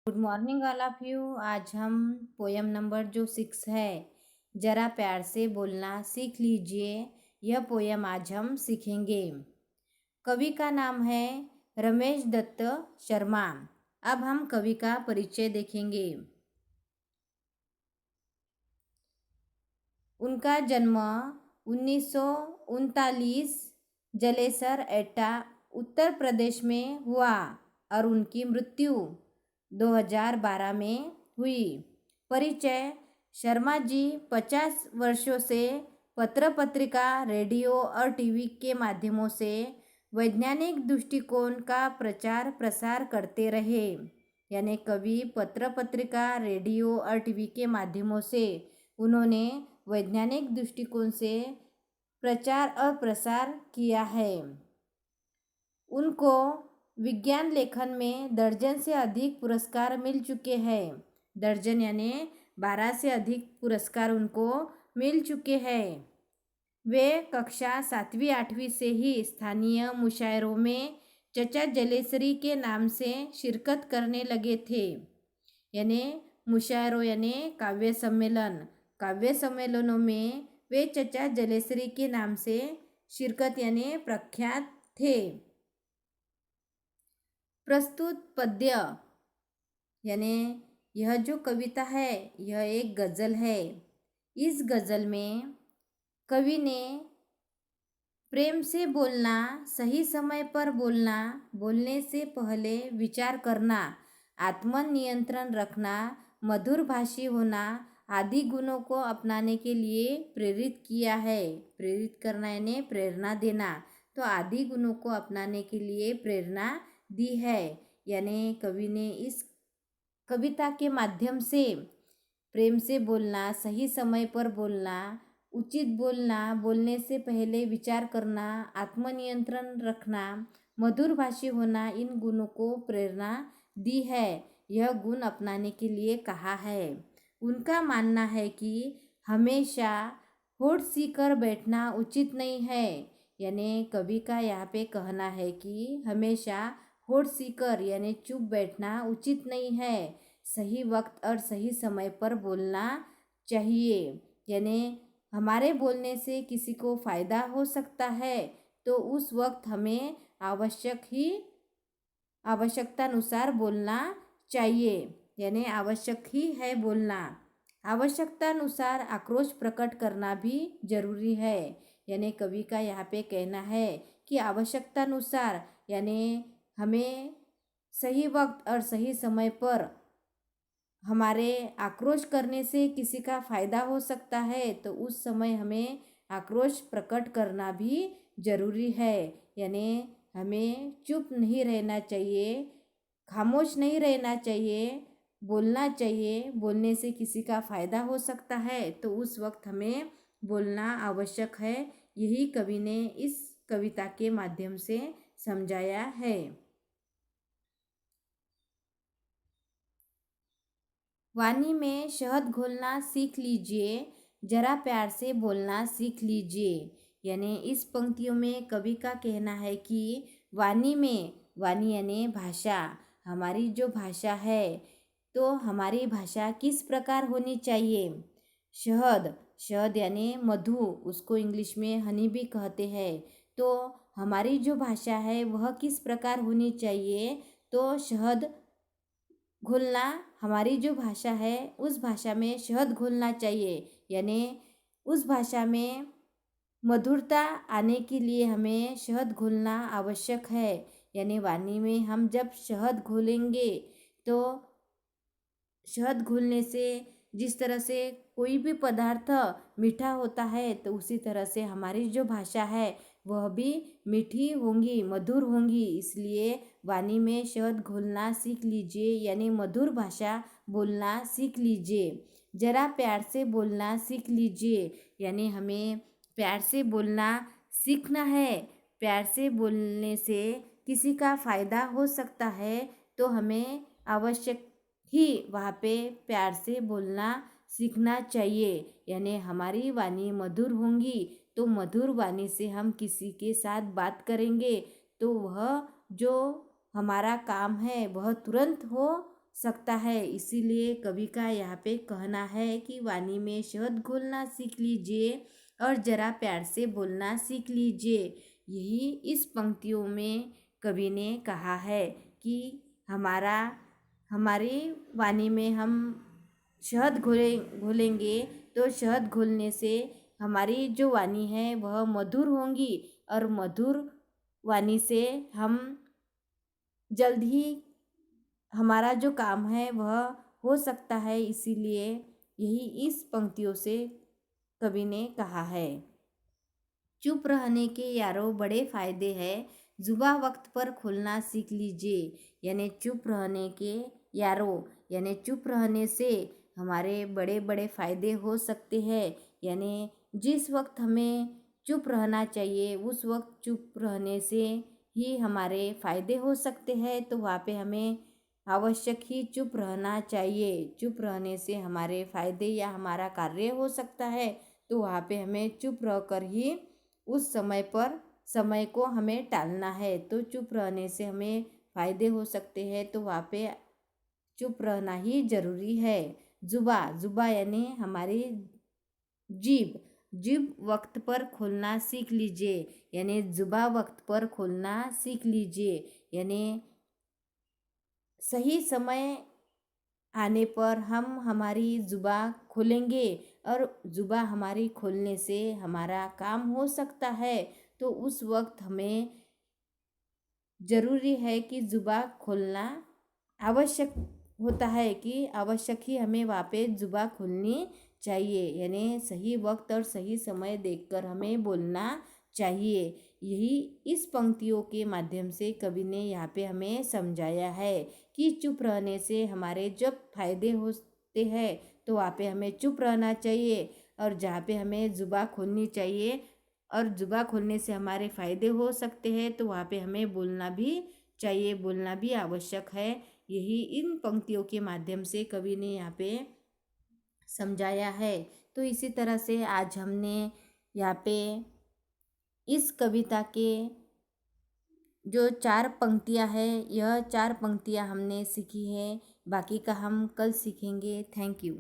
Good morning all of you. आज हम poem number जो 6 है, जरा प्यार से बोलना सीख लीजिए, यह पोयम आज हम सीखेंगे। कवि का नाम है रमेश दत्त शर्मा। अब हम कवि का परिचय देखेंगे। उनका जन्म 1939 जलेसर एटा उत्तर प्रदेश में हुआ और उनकी मृत्यु 2012 में हुई। परिचय: शर्मा जी 50 वर्षों से पत्र पत्रिका, रेडियो और टीवी के माध्यमों से वैज्ञानिक दृष्टिकोण का प्रचार प्रसार करते रहे। यानी कवि पत्र पत्रिका, रेडियो और टीवी के माध्यमों से उन्होंने वैज्ञानिक दृष्टिकोण से प्रचार और प्रसार किया है। उनको विज्ञान लेखन में दर्जन से अधिक पुरस्कार मिल चुके हैं। दर्जन यानी 12 से अधिक पुरस्कार उनको मिल चुके हैं। वे कक्षा 7वीं 8वीं से ही स्थानीय मुशायरों में चचा जलेसरी के नाम से शिरकत करने लगे थे। यानी मुशायरों यानी काव्य सम्मेलनों में वे चचा जलेसरी के नाम से शिरकत यानी प्रख्यात थे। प्रस्तुत पद्य यानी यह जो कविता है यह एक गज़ल है। इस गज़ल में कवि ने प्रेम से बोलना, सही समय पर बोलना, बोलने से पहले विचार करना, आत्मनियंत्रण रखना, मधुर भाषी होना आदि गुणों को अपनाने के लिए प्रेरित किया है। प्रेरित करना यानी प्रेरणा देना, तो आदि गुणों को अपनाने के लिए प्रेरणा दी है। यानी कवि ने इस कविता के माध्यम से प्रेम से बोलना, सही समय पर बोलना, उचित बोलना, बोलने से पहले विचार करना, आत्मनियंत्रण रखना, मधुर भाषी होना, इन गुणों को प्रेरणा दी है। यह गुण अपनाने के लिए कहा है। उनका मानना है कि हमेशा होठ सीकर बैठना उचित नहीं है। यानी कवि का यहाँ पे कहना है कि हमेशा होठ सीकर यानी चुप बैठना उचित नहीं है। सही वक्त और सही समय पर बोलना चाहिए। यानी हमारे बोलने से किसी को फ़ायदा हो सकता है तो उस वक्त हमें आवश्यकतानुसार बोलना चाहिए। यानी आवश्यक ही है बोलना। आवश्यकतानुसार आक्रोश प्रकट करना भी जरूरी है। यानी कवि का यहाँ पे कहना है कि आवश्यकतानुसार यानी हमें सही वक्त और सही समय पर हमारे आक्रोश करने से किसी का फ़ायदा हो सकता है तो उस समय हमें आक्रोश प्रकट करना भी ज़रूरी है। यानी हमें चुप नहीं रहना चाहिए, खामोश नहीं रहना चाहिए, बोलना चाहिए। बोलने से किसी का फ़ायदा हो सकता है तो उस वक्त हमें बोलना आवश्यक है। यही कवि ने इस कविता के माध्यम से समझाया है। वाणी में शहद घोलना सीख लीजिए, जरा प्यार से बोलना सीख लीजिए। यानी इस पंक्तियों में कवि का कहना है कि वाणी में, वाणी यानी भाषा, हमारी जो भाषा है तो हमारी भाषा किस प्रकार होनी चाहिए। शहद यानी मधु, उसको इंग्लिश में हनी भी कहते हैं। तो हमारी जो भाषा है वह किस प्रकार होनी चाहिए, तो शहद घुलना, हमारी जो भाषा है उस भाषा में शहद घुलना चाहिए। यानी उस भाषा में मधुरता आने के लिए हमें शहद घुलना आवश्यक है। यानी वाणी में हम जब शहद घोलेंगे तो शहद घुलने से जिस तरह से कोई भी पदार्थ मीठा होता है तो उसी तरह से हमारी जो भाषा है वह भी मीठी होंगी, मधुर होंगी। इसलिए वाणी में शहद घोलना सीख लीजिए, यानी मधुर भाषा बोलना सीख लीजिए। जरा प्यार से बोलना सीख लीजिए, यानी हमें प्यार से बोलना सीखना है। प्यार से बोलने से किसी का फ़ायदा हो सकता है तो हमें आवश्यक ही वहाँ पे प्यार से बोलना सीखना चाहिए। यानी हमारी वाणी मधुर होंगी तो मधुर वाणी से हम किसी के साथ बात करेंगे तो वह जो हमारा काम है वह तुरंत हो सकता है। इसीलिए कवि का यहाँ पे कहना है कि वाणी में शहद घोलना सीख लीजिए और ज़रा प्यार से बोलना सीख लीजिए। यही इस पंक्तियों में कवि ने कहा है कि हमारी वाणी में हम शहद घोलेंगे तो शहद घोलने से हमारी जो वाणी है वह मधुर होंगी और मधुर वाणी से हम जल्द ही हमारा जो काम है वह हो सकता है। इसीलिए यही इस पंक्तियों से कवि ने कहा है। चुप रहने के यारों बड़े फ़ायदे हैं, जुबा वक्त पर खोलना सीख लीजिए। यानी चुप रहने के यारों, यानी चुप रहने से हमारे बड़े बड़े फ़ायदे हो सकते हैं। यानी जिस वक्त हमें चुप रहना चाहिए उस वक्त चुप रहने से ही हमारे फ़ायदे हो सकते हैं, तो वहाँ पे हमें आवश्यक ही चुप रहना चाहिए। चुप रहने से हमारे फ़ायदे या हमारा कार्य हो सकता है, तो वहाँ पे हमें चुप रहकर ही उस समय को हमें टालना है। तो चुप रहने से हमें फ़ायदे हो सकते हैं, तो वहाँ पे चुप रहना ही ज़रूरी है। जुबा यानी हमारी जीभ वक्त पर खोलना सीख लीजिए। यानी जुबा वक्त पर खोलना सीख लीजिए। यानी सही समय आने पर हम हमारी जुबा खोलेंगे और जुबा हमारी खोलने से हमारा काम हो सकता है। तो उस वक्त हमें ज़रूरी है कि जुबा खोलना आवश्यक होता है, कि आवश्यक ही हमें वहाँ पे जुबा खोलनी चाहिए। यानी सही वक्त और सही समय देखकर हमें बोलना चाहिए। यही इस पंक्तियों के माध्यम से कवि ने यहाँ पे हमें समझाया है कि चुप रहने से हमारे जब फ़ायदे होते हैं तो वहाँ पे हमें चुप रहना चाहिए, और जहाँ पे हमें जुबा खोलनी चाहिए और जुबा खोलने से हमारे फ़ायदे हो सकते हैं तो वहाँ पे हमें बोलना भी चाहिए, बोलना भी आवश्यक है। यही इन पंक्तियों के माध्यम से कवि ने यहाँ पे समझाया है। तो इसी तरह से आज हमने यहाँ पे इस कविता के जो 4 पंक्तियाँ हैं, यह 4 पंक्तियाँ हमने सीखी है। बाकी का हम कल सीखेंगे। Thank you.